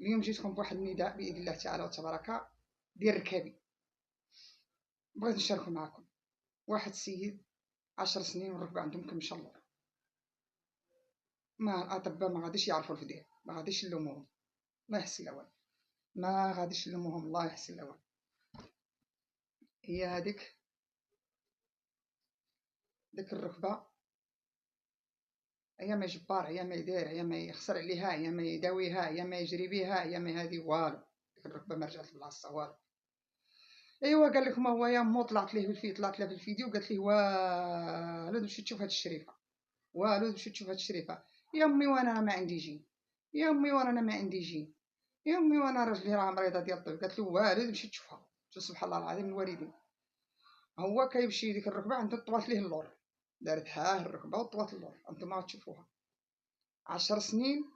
اليوم جيتكم بواحد النداء باذن الله تعالى وتبارك ديال ركابي. بغيت نشاركو معكم. واحد السيد 10 سنين والركبه عندهم مكمشه اللور. ما الاطباء ما غاديش يعرفوا الفديه، ما غاديش يلوموهم، الله يحسن الاوان، ما غاديش يلوموهم، الله يحسن الاوان. هي هذيك الركبه، هي ما يجبر، هي ما يدير، هي ما يخسر عليها، هي ما يداويها، هي ما يجري بها، هي ما هذه والو. ديك الركبه ما رجعت لبلاصتها والو. ايوا قال لك ما هو يا مو طلعت ليه طلعت له في الفيديو قالت ليه والو تمشي تشوف هاد الشريفه، والو تمشي تشوف هاد الشريفه. يا امي وانا ما عندي جين، يا امي وانا ما عندي جين، يا امي وانا راجلي راه مريضه ديال الطب. قالت له والو تمشي تشوفها. سبحان الله العظيم الوالدين. هو كيمشي ديك الركبه عنده طوات ليه اللور، دارت ها الركبه وطوات اللور، انتما غتشوفوها 10 سنين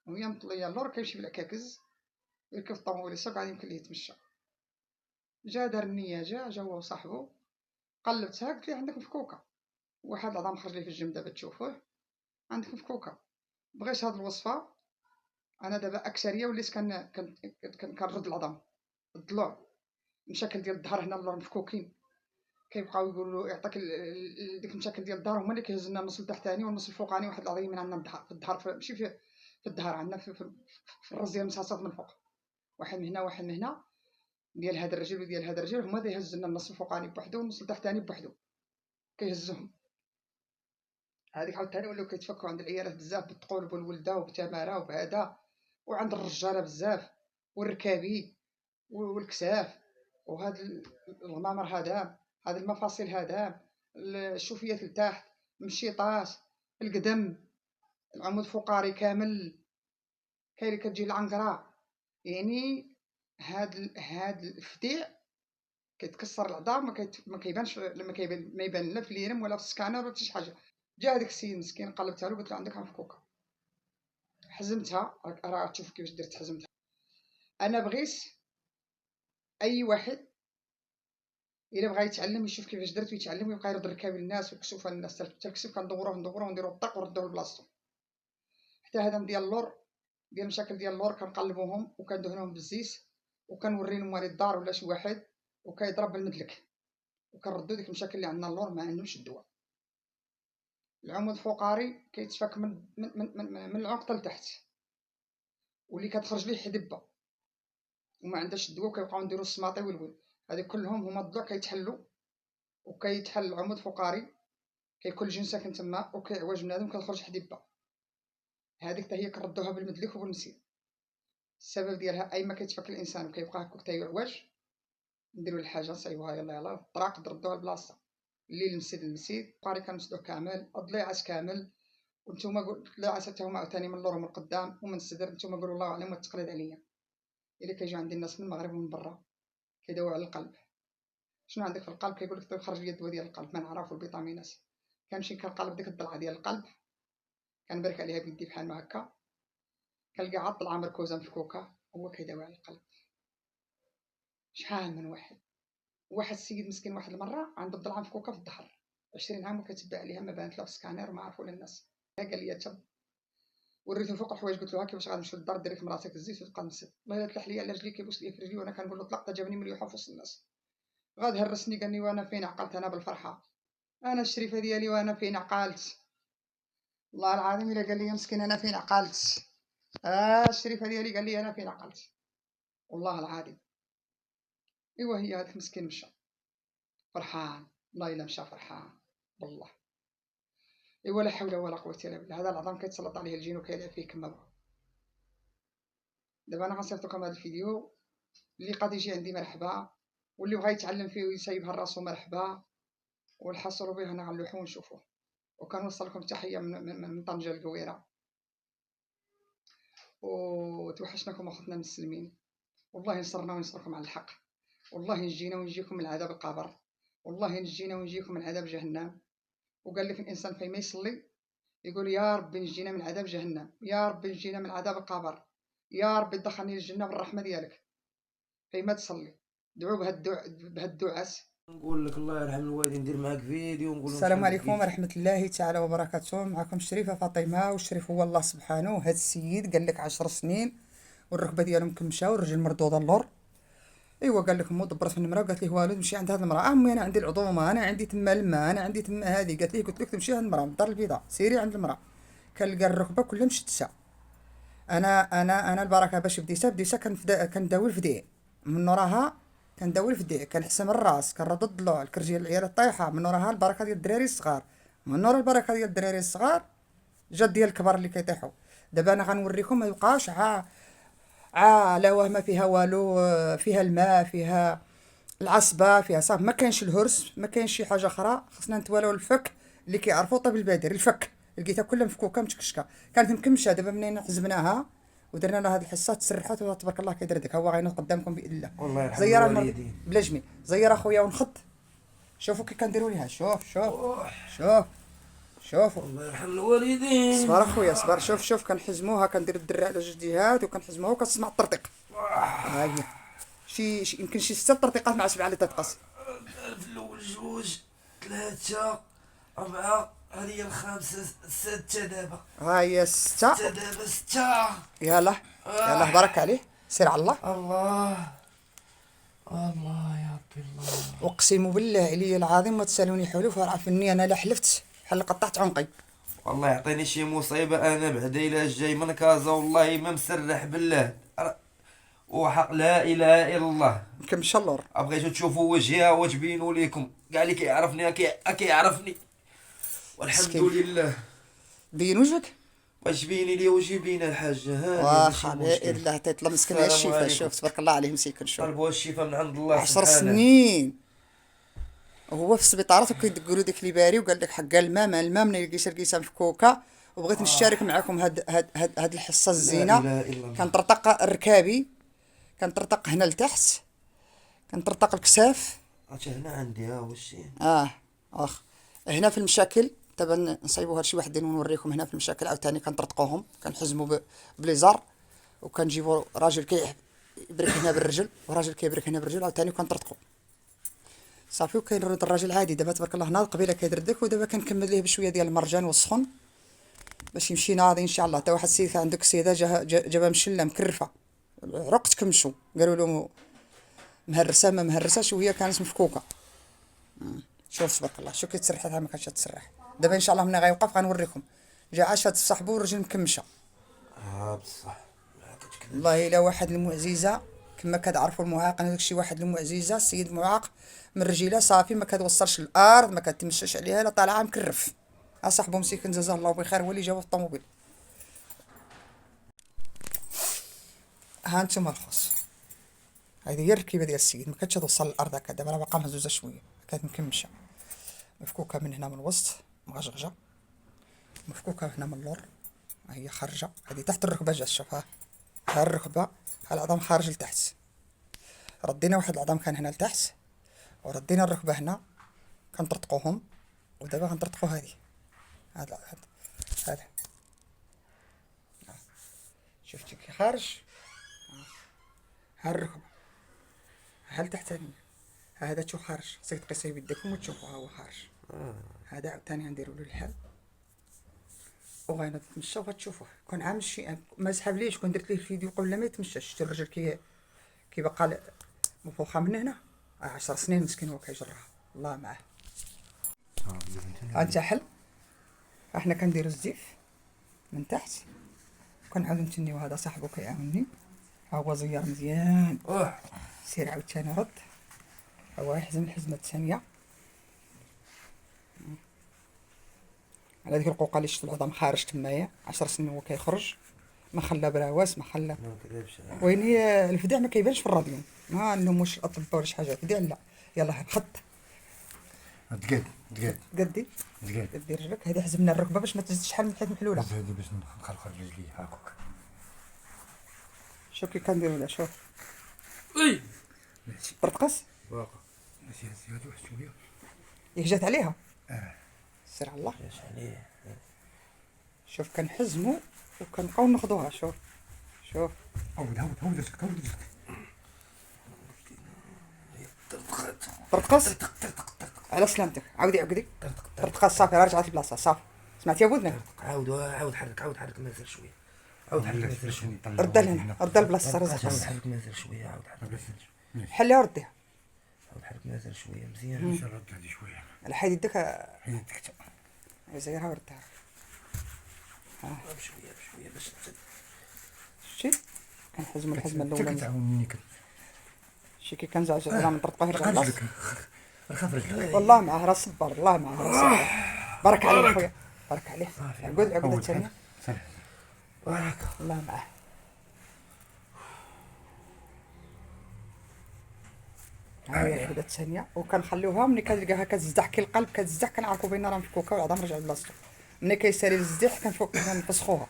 وهي مطليه اللور. كيمشي بالعكاكز يركب الطوموبيل قاعد يمكن ليه يتمشى. جا دار النيه، جا هو وصاحبو، قلبتها قلت ليه عندك مفكوكه، واحد العظام خرج لي في الجنب دابا تشوفوه، عندك مفكوكه. بغيت هاد الوصفه. انا دابا اكثريه وليت كنرد العظام، الضلوع، المشاكل ديال الظهر هنا اللور مفكوكين. كيبقاو يقولوا يعطيك ديك المشاكل ديال الظهر هما اللي كيهز لنا النص التحتاني والنص الفوقاني. واحد العظيم من عندنا الظهر، في الظهر ماشي في الظهر، عندنا في الراس ديال المساصات من فوق، واحد من هنا واحد من هنا، ديال هذا الرجل وديال هذا الرجل، هما اللي يهز لنا النص الفوقاني بوحدو والنص التحتاني بوحدو، كيهزهم. هذيك عاوتاني ولاو كيتفكوا عند العيالات بزاف بالطقولب والولده وبتماره وبهذا، وعند الرجاله بزاف، والركابي والكساف، وهاد الغمامر هذا، هاد المفاصل هذا، الشوفيات لتحت، المشيطات، القدم، العمود الفقري كامل، كاين اللي كتجي العنقره. يعني هاد الفديع كيتكسر العظام، ما كيبانش لما ما يبان لا في اليرم ولا في السكانر ولا حتى شي حاجه. جا هذاك السيد مسكين قلبتها له قلت له عندك مفكوكه، حزمتها. راه تشوف كيفاش درت، حزمتها. انا بغيت اي واحد الا بغى يتعلم يشوف كيفاش درت ويتعلم ويبقى يرد ركاب الناس ويكشف الناس. حتى الكشف كندوروه ونديرو الطق وردوه لبلاصتو. حتى هذا ديال اللور، ديال المشاكل ديال اللور كنقلبوهم وكندهنوهم بالزيت وكنوري لموالي الدار ولا شي واحد وكيضرب بالمدلك، وكنردو ديك المشاكل اللي عندنا اللور ما عندهمش الدواء. العمود الفقري كيتفك من العنق لتحت، واللي كتخرج ليه حدبه وما عندهاش الدواء، كيبقاو نديرو السماطي والول. هذه كلهم هما الضلوع كيتحلوا، وكيتحل العمود الفقري، كيكون الجن ساكن تما وكيعوج بنادم كتخرج حدبه. هذيك حتى هي كنردوها بالمدلك وبالمسيل. السبب ديالها اي ما كيتفك الانسان وكيبقى هكاك حتى يعوج، نديرو الحاجه نصايبوها يلا الطراق نردوها لبلاصتها. الليل المسيد الفقري كنمسدوه كامل، الضليعات كامل. وانتم الضليعات حتى هما عاوتاني من اللور ومن القدام ومن الصدر. نتوما قولوا الله اعلم والتقليد عليا. الا كيجيو عندي الناس من المغرب ومن برا كيداويو على القلب. شنو عندك في القلب؟ كيقول لك خرج لي الدواء ديال القلب، ما نعرفو الفيتامينات. كنمشي كنقلب ديك الضلعه ديال القلب، كنبرك عليها بيدي بحال ما هكا، كنلقى عاد طلعه مركوزه مفكوكه، هو كيداوي على القلب. شحال من واحد السيد مسكين واحد المره عنده الضلعه مفكوكه في الظهر 20 عام وكتبع عليها، ما بانت له في سكانير وما عرفوا الناس. قال لي تم، وريته فوق الحوايج قلت له ها كيفاش غنمشي للدار ديري في مراسك الزيت وتبقى نسد. والله تلح لي على رجلي كيبوس لي في رجلي وانا كنقول له طلقت، جابني مليوحه في وسط الناس. غاد هرسني قال لي وانا فين عقلت انا بالفرحه، انا الشريفه ديالي وانا فين عقلت. والله العظيم الا قال لي مسكين انا فين عقلت، الشريفه ديالي قال لي انا فين عقلت، والله العظيم. ايوا هي هذاك مسكين مشى فرحان، والله الا مشى فرحان والله. ايوا لا حول ولا قوه الا بالله. هذا العظام كيتسلط عليه الجن وكيلعب فيه كما بغا. دابا انا غنصيفط لكم هذا الفيديو، اللي قادر يجي عندي مرحبا، واللي بغى يتعلم فيه ويسيبها لراسو مرحبا، والحصروا به هنا غنلوحو ونشوفوه. وكنوصل لكم تحيه من طنجه القويره، وتوحشناكم اخوتنا المسلمين. والله ينصرنا وينصركم على الحق، والله ينجينا وينجيكم من عذاب القبر، والله ينجينا وينجيكم من عذاب جهنم. وقال لك الانسان فيما يصلي يقول يا رب نجينا من عذاب جهنم، يا رب نجينا من عذاب القبر، يا رب دخلني الجنه بالرحمه ديالك. فيما تصلي دعوا بهالدعاء. نقول لك الله يرحم الوالدين، ندير معاك فيديو ونقول لهم السلام شحال عليكم بكيتي. ورحمة الله تعالى وبركاته. معكم شريفة فاطمة، والشريف هو الله سبحانه. هذا السيد قال لك 10 سنين والركبه ديالهم مكمشه والرجل مردوده اللور. ايوا قال لك مو دبرت في النمره وقالت ليه والو تمشي عند هذه المراه. امي انا عندي العظومه، انا عندي تما الماء، انا عندي تما هذه. قالت ليه قلت لك تمشي عند المراه من الدار البيضاء، سيري عند المراه. كنلقى الركبه كلها مشتسه. انا البركه باش بديتها كنداوي الفدية من وراها، كنداوي الفدية كنحسم الراس كنرد الضلوع الكرجيه العيال طايحه من وراها البركه ديال الدراري الصغار، من ورا البركه ديال الدراري الصغار جات ديال الكبار اللي كيطيحوا. دابا انا غنوريكم ما يبقاش لا وهم فيها والو، فيها الماء، فيها العصبه، فيها صافي ما كاينش الهرس، ما كاينش شي حاجه اخرى. خصنا نتوالوا الفك اللي كيعرفوا طب البدر. الفك لقيتها كلها مفكوكه متكشكه، كانت مكمشه. دابا منين حزبناها ودرنا لها هذه الحصه تسرحت وتبارك الله كيدردك. هو غينوض قدامكم باذن الله. الله يرحم زيره الوالدين. بلا جميل. زيره خويا ونخط. شوفوا كي كنديروا ليها. شوف شوفوا. الله يرحم الوالدين. صبر اخويا صبر. شوف كنحزموها، كندير الدرع على جوج جهات وكنحزموها وكتسمع الطرطيق. ها هي شي يمكن شي 6 طرطيقات مع 7 اللي تتقص. الألف الأول، جوج، 3، 4، هذه هي الخامسة، 6 دابا. ها هي 6 دابا 6. يلا بارك عليه. سير على الله. الله يا ربي الله. اقسم بالله علي العظيم ما تسالوني حلف عرفني انا لا حلفت بحال قطعت عنقي. والله يعطيني شي مصيبة أنا بعدا إلا جاي من كازا والله ما مسرح بالله وحق لا إله إلا الله. كمشى اللور. بغيتو تشوفوا وجهها وتبينوا ليكم كاع اللي كيعرفني كيعرفني والحمد لله. بين وجهك. واش بيني لي وجهي بين الحاجة هاني. واخا باذن الله تيطلب مسكين السلام الشفاء. عليكم. شوف تبارك الله عليه مسكين. شوف طلبوا الشفاء من عند الله 10 سبحانه. سنين وهو في السبيطارات وكيدقوا له داك اللي باري وقال لك حق الماء من لقيتها مفكوكه. وبغيت نشارك معكم هاد الحصه الزينه. لا إله إلا الله. كنطرطق الركابي، كنطرطق هنا لتحت، كنطرطق الكساف. هنا عندي ها وشي. واخ هنا في المشاكل. دابا نصايبوا هادشي وحدين ونوريكم. هنا في المشاكل عاوتاني كنطرطقوهم، كنحزموا بليزار وكنجيبوا راجل كيبرك هنا بالرجل وراجل كيبرك هنا بالرجل عاوتاني وكنطرطقوا صافي. وكاين الراجل عادي دابا تبارك الله ناض قبيله كيدردك. ودابا كنكمل ليه بشويه ديال المرجان والسخن باش يمشي ناضي ان شاء الله. حتى واحد السيد عندك السيده جابها مشله مكرفه عقد كمشو قالوا له مهرسه ما مهرساش وهي كانت مفكوكه. شوف تبارك الله شوف كيتسرحها ما كانتش تسرح. دابا ان شاء الله ملي غيوقف غنوريكم. جا عاشات صاحبو والرجل مكمشه. بصح والله الا واحد المعزيزه كما كتعرفوا المعاق. انا داكشي واحد المعزيزه السيد معاق من رجيله صافي ما كتوصلش الارض ما كتمشاش عليها لا طالعه مكرف. صاحبو مسكين جزاه الله بخير هو اللي جابو في الطوموبيل. ها انتم الخص. هذه هي الركيبه ديال السيد ما كانتش توصل للارض هكا. دابا راه باقا مهزوزه شويه كانت مكمشه مفكوكه من هنا من الوسط مغشغشه مفكوكه هنا من اللور. ها هي خارجه. هذه تحت الركبه جات. شوف ها الركبه ها العظام خارج لتحت. ردينا واحد العظام كان هنا لتحت وردينا الركبه هنا كنطرطقوهم. ودابا غنطرطقوا هذه هذا شفتي كي خارج. ها الركبه ها لتحت هذا تشوف خارج. خصك تقيسيه بيدكم وتشوفوا ها هو خارج. هذا عاوتاني غنديروا له الحال وغاينوض يتمشى وغتشوفوه. كون عامل شي ما سحب ليش كون درت ليه الفيديو قبل ما يتمشى. شتي الرجل كيبقى مفوخه من هنا 10 سنين مسكين هو كيجرها الله معاه. هانتا حل. احنا كنديرو الزيف من تحت كنعاودو نتنيو. هذا صاحبو كيعاونني ها هو زيار مزيان. سير عاوتاني رد هو يحزم الحزمه الثانيه على ديك القوقه اللي شفت العظام خارج تمايا 10 سنين هو كيخرج ما خلى براواس ما خلى. وين هي الفداع ما كيبانش في الراديو ما انهم واش الاطباء ولا شي حاجه فداع لا. يلاه نخط قدي رجلك. هذه حزمنا الركبه باش ما تزيدش شحال من حيت محلوله. هذه باش نخلخل رجلي هاكوك. شوف كي كنديروا لها. شوف وي برتقص باقا ماشي هذه واحد شويه ياك جات عليها. سير على الله. شوف كنحزموا وكنبقاو ناخذوها. شوف عاود رجلك برتقص على سلامتك. عاودي عقدي برتقص صافي رجعت البلاصه صافي. سمعتي يا بودنا. عاود حرك ما نزل شويه. عاود حرك مازال شويه. ردها لهنا، ردها لبلاصتها رزق. عاود حرك مازال شويه. عاود حرك حليها ورديها. عاود حرك مازال شويه مزيان. ان شاء الله رد هذه شويه. على حيد يدك حيدك زيرها وردها. بشويه بشويه باش شتي كنحزم الحزمه انت الاولى. كتعاونني شي كي كنزعج على من طرطقه غير غلاص. خاف رجلك. والله معاه راه صبر، الله معاه راه صبر. بارك عليه خويا، بارك عليه. عقود عقودة ثانية. بارك الله معاه. ها هي العقودة الثانية، وكنخليوها ملي كنلقاها كتزدح كي القلب كتزدح كنعرفو بان راه مفكوكة وعاد نرجع لبلاصتو. ملي كيسالي الزديح كنفسخوها.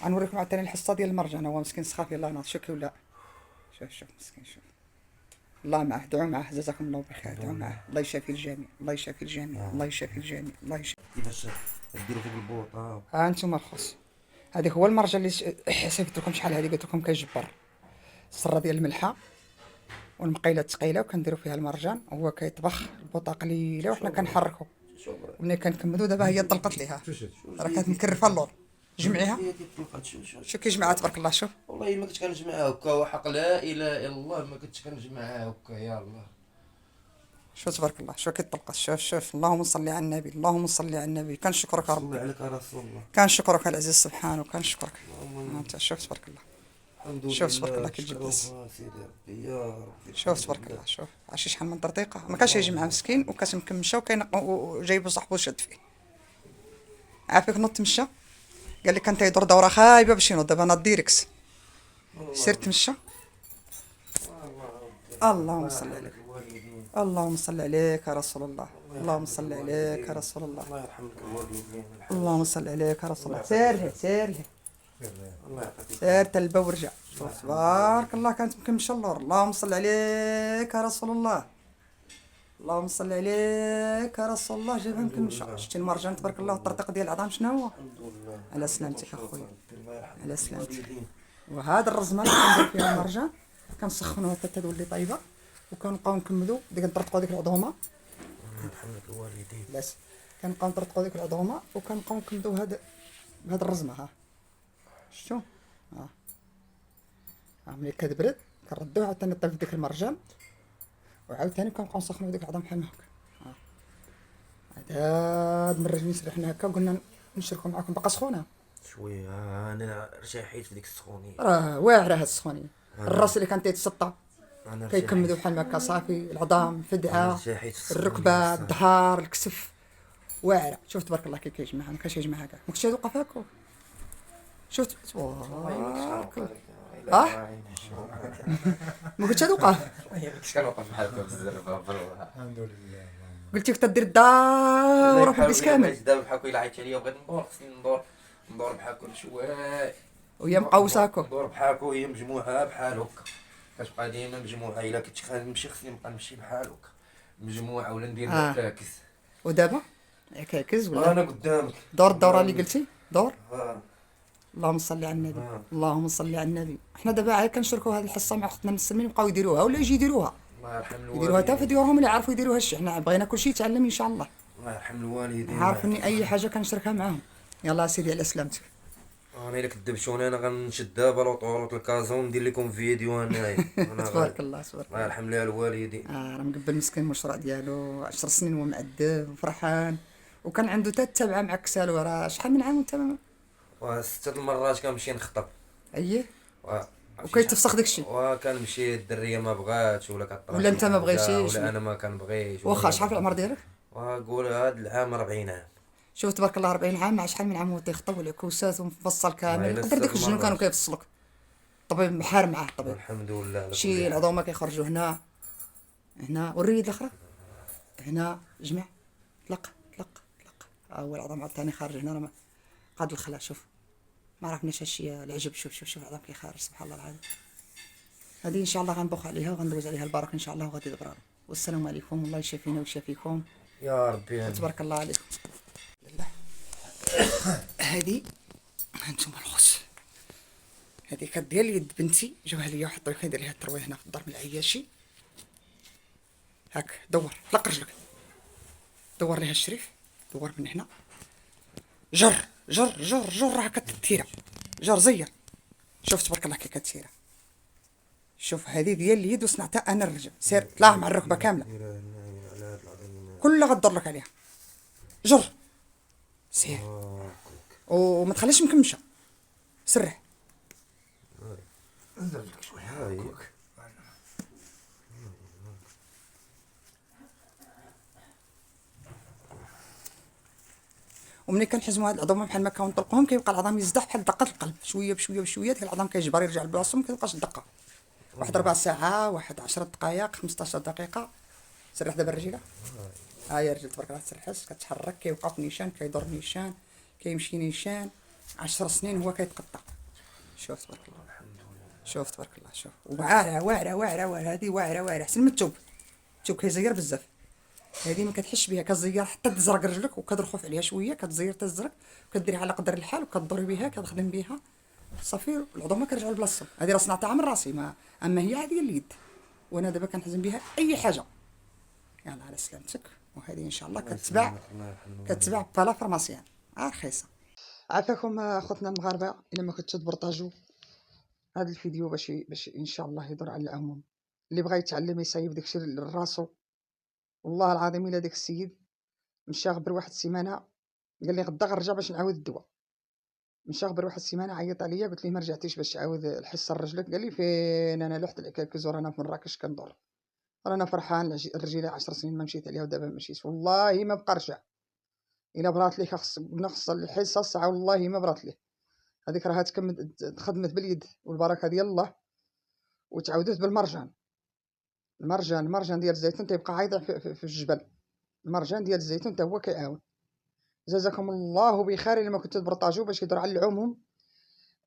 غنوريكم عاوتاني الحصة ديال المرجان، هو مسكين سخاف يلاه ناض شوف كي ولا. شوف مسكين شوف. الله معاه، دعوا معاه، جزاكم الله بخير، دعوا معاه، الله يشافي الجميع، الله يشافي الجميع، الله يشافي الجميع، الله يشافي. كيفاش ديروا فوق البوطه. ها انتم الخص. هذاك هو المرجان اللي حسبت لكم شحال هذه قلت لكم كيجبر. الصره ديال الملحه والمقيله الثقيله وكنديروا فيها المرجان، هو كيطبخ البوطه قليله وحنا كنحركوا. وملي كنكملوا دابا هي طلقت ليها راه كتمكرفه اللور. جمعيها شوف كيجمعها تبارك الله. شوف والله ما كنتش كنجمعها هكا وحق لا اله الا الله ما كنتش كنجمعها هكا يا الله. شوف تبارك الله، شوف كيطلقت. شوف اللهم صل على النبي، اللهم صل على النبي. كنشكرك يا صلي ربي، عليك يا رسول الله. كنشكرك العزيز سبحانه، وكنشكرك. انت شوف تبارك الله، الحمد لله. شوف تبارك الله كي تجيب شكرا سيدي ربي يا ربي. شوف تبارك الله. شوف عرفتي شحال من طرطيقه ما كانش يجمع مسكين وكتمشى وجايبو صاحبو شاد فيه. عافاك نوض تمشى قال لك كان تيدور دوره خايبه باش ينوض. دابا ناض ديريكس سير تمشى. اللهم صل عليك، اللهم صل عليك يا رسول الله، اللهم صل عليك يا رسول الله، الله يرحمك الوالدين. اللهم صل عليك يا رسول الله. سير له سير له الله يعطيك. سير تلبى ورجع. شوف تبارك الله كانت مكمشه اللور. اللهم صل عليك يا رسول الله، اللهم صل عليك يا رسول الله. جابها مكمشه. شتي المرجان تبارك الله والطرطيق ديال العظام شنو هو؟ الحمد لله. على سلامتك اخويا، الله يرحمك على سلامتك. الوالدين. وهذا الرزمه اللي كندير فيها المرجان كنسخنوها حتى تولي طيبه وكنبقاو نكملوا ديك نطرطقوا ديك العظومه. الله يرحمك الوالدين. بس كنبقاو نطرطقوا ديك العظومه وكنبقاو نكملوا بهاد الرزمه. ها شفتوا؟ ملي كتبرد كنردوها عاوتاني طيب ديك المرجان وعاوتاني كنبقاو نسخنوا ديك العظام بحال هكا. هاد من رجلين سرحنا هكا وقلنا نشاركوا معكم. باقا سخونه شويه انا رشاحيت في ديك السخونيه. راه واعره هاد السخونيه. الراس اللي كان تيتسطى انا كيكملوا بحال هكا صافي. العظام، الفدعه، رشاحيت السخونية الركبه، بصح. الظهر، الكتف واعره. شوف تبارك الله كيف كيجمعها. ما كانش يجمعها كاع. ما كنتش هادو وقف هاكو. شفت تبارك الله. ما كنتش هادو وقف. كنت كنوقف بحالك بزاف. الحمد لله. قلت لك تدير الدار في البيت كامل دابا بحال كل عيط عليا وبغيت ندور. خصني ندور بحال كل شويه. وهي مقوسه هاكو. ندور بحال هكا وهي مجموعه بحال هكا. كتبقى ديما مجموعه. الا كنت نمشي خصني نبقى نمشي بحال هكا مجموعه ولا ندير معاكس. ودابا كاكز ولا انا قدامك. دور الدوره اللي قلتي دور. ها اللهم صل على النبي، اللهم صل على النبي. حنا دابا عاد كنشاركوا هذه الحصه مع اختنا المسلمين يبقاو يديروها ولا يجي يديروها. الله يرحم الوالدين. يديروها حتى في ديورهم اللي يعرفوا يديروها. الشيء حنا بغينا كلشي يتعلم ان شاء الله. الله يرحم الوالدين. عارف اني اي حاجه كنشاركها معاهم. يلا سيدي على سلامتك. انا الا كدبشوني انا غنشد دابا لوطوروط الكازا وندير لكم فيديو انايا. تبارك الله تبارك الله يرحم لها الوالدين. راه مقبل مسكين المشروع ديالو 10 سنين وهو معذب وفرحان وكان عنده حتى التابعه مع كسالو. راه شحال من عام وانت وستة المرات كنمشي نخطب. اييه وكيتفسخ داكشي. وكنمشي الدريه ما بغاتش ولا كطرح ولا انت ما بغيتيش ولا انا ما كنبغيش. واخا شحال في العمر ديالك؟ وقول هاد العام 40 عام. شوف تبارك الله 40 عام مع شحال من عام هو تيخطب والعكوسات ومفصل كامل. قدر ديك الجنون كانوا كيفصلوك. الطبيب محار معاه الطبيب. الحمد لله على شي كل العظومه كيخرجوا هنا والريد الاخرى هنا. جمع طلق هو العظام عاوتاني خارج هنا. راه قاد الخلا. شوف ما عرفناش هادشي العجب. شوف العظام كيخرج سبحان الله العظيم. هذه ان شاء الله غنبوخ عليها وغندوز عليها البركه ان شاء الله وغادي دبران. والسلام عليكم والله يشافينا ويشافيكم يا ربي. تبارك الله عليكم. هذه هانتوما الخص. هذه كديال يد بنتي جاوها ليا وحطوا كيدير ليها الترويه هنا في الدار من العياشي. هاك دور طلق رجلك. دور ليها الشريف. دور من هنا. جر راه كتثيرها. جار زير. شوف تبارك الله كي كتسير. شوف هذه ديال اليد وصنعتها انا الرجل. سير طلع مع الركبه كامله كلها غدور لك عليها. جر سير وما تخليش مكمشه. سرح. انزل لك شويه. وملي كنحزموا هاد العظام بحال ما كنطلقوهم كيبقى العظام يزدح بحال دقه القلب. شويه بشويه بشويه ديك العظام كيجبر يرجع لبلاصتو ما كيبقاش الدقه. واحد 4 ساعات، واحد 10 دقائق، 15 دقيقه. سرح دابا الرجيله. ها هي الرجل تبارك الله تسرحش كتحرك كيوقف نيشان كيدور نيشان كيمشي نيشان. 10 سنين هو كيتقطع. شوف تبارك الله. شوف تبارك الله. شوف واعره واعره واعره واعره. هذه واعره واعره احسن من الثوب. الثوب كيزير بزاف. هذه ما كتحش بها كتزير حتى تزرق رجلك وكترخف عليها شويه كتزير تزرق وكديرها على قدر الحال وكتضري بها كتخدم بها صافي العظام كيرجعوا لبلاصتهم. هذه راه صنعتها من راسي ما اما هي عاديه اليد وانا دابا كنحزم بها اي حاجه. يلا على سلامتك. وهذه ان شاء الله كتباع بلا فارماسيان رخيصه. عافاكم اخوتنا المغاربه الا ما كنتو تبرطاجوا هذا الفيديو باش ان شاء الله يدور على العموم. اللي بغى يتعلم يصايب داكشي لراسو. والله العظيم الا داك السيد مشى غبر واحد السيمانه قال لي غدا غنرجع باش نعاود الدواء. مشى غبر واحد السيمانه عيط عليا قلت ليه ما رجعتيش باش تعاود الحصه لرجلك. قال لي فين انا لحت العكاكز رانا في مراكش كندور. رانا فرحان الرجيله 10 سنين ما مشيت عليها ودابا مشيت والله ما بقى رجع. الا برات ليه خص الحصه الساعه والله ما برات ليه. هذيك راه تخدمت باليد والبركه ديال الله وتعاودت بالمرجان. المرجان ديال الزيتون تيبقى عايض في الجبل. المرجان ديال الزيتون حتى هو كيعاون. جزاكم الله بخير. الا ما كنتو تبرطاجوا باش يدور على العموم.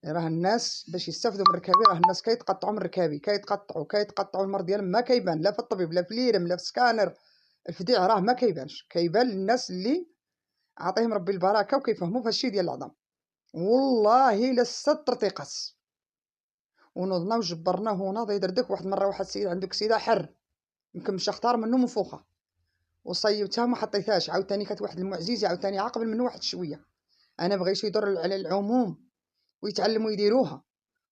راه الناس باش يستافدوا من الركابي راه الناس كيتقطعوا من الركابي كيتقطعوا المرض ديالهم ما كيبان لا في الطبيب لا في ليرم لا في سكانر. الفديع راه ما كيبانش كيبان للناس اللي عطيهم ربي البركه وكيفهموا في هادشي ديال العظام. والله الا الستر تيقص. ونوضنا وجبرناه وناض يدردك. واحد المره واحد السيد عنده كسيده حر يمكن مشى اختار منه منفوخه وصيبتها وما حطيتهاش. عاوتاني كانت واحد المعزيزه عاوتاني عاقبل منه واحد شويه. انا بغيت يدور على العموم ويتعلموا يديروها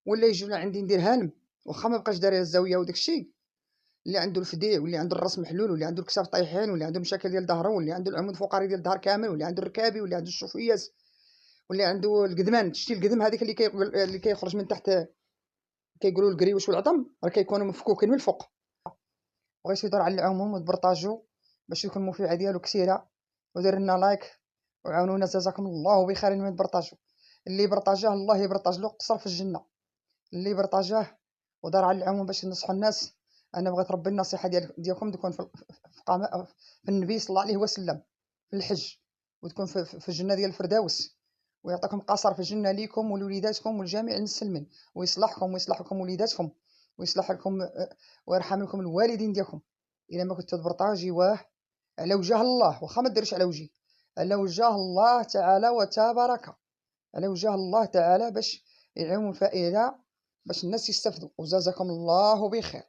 ولا يجوا لعندي نديرها لهم واخا ما بقاش دارها الزاويه وداك الشيء. اللي عنده الفديع واللي عنده الراس محلول واللي عنده الكساف طايحين واللي عنده مشاكل ديال ظهره واللي عنده العمود الفقري ديال الظهر كامل واللي عنده الركابي واللي عنده الشوفياس واللي عنده القدمان. شتي القدم هذيك اللي كيخرج من تحت كيقولوا القريوش والعظم راه كيكونوا مفكوكين من الفوق. بغيت يدور على العموم وتبرطاجوا باش يكون المفيعه ديالو كثيره. ودير لنا لايك وعاونونا جزاكم الله بخير. من تبرطاجوا اللي برطاجاه الله يبرطاج له قصر في الجنه. اللي برطاجاه ودار على العموم باش ننصحوا الناس. انا بغيت ربي النصيحه ديالكم تكون في النبي صلى الله عليه وسلم في الحج وتكون في الجنه ديال الفردوس ويعطيكم قصر في الجنه ليكم ولوليداتكم ولجميع المسلمين ويصلحكم ويصلح لكم وليداتكم ويصلح لكم ويرحم لكم الوالدين ديالكم. الا ما كنتو تبرطاجيوه على وجه الله واخا ما ديرش على وجهي على وجه الله تعالى وتبارك على وجه الله تعالى باش يعم الفائده باش الناس يستفدوا. وجزاكم الله بخير.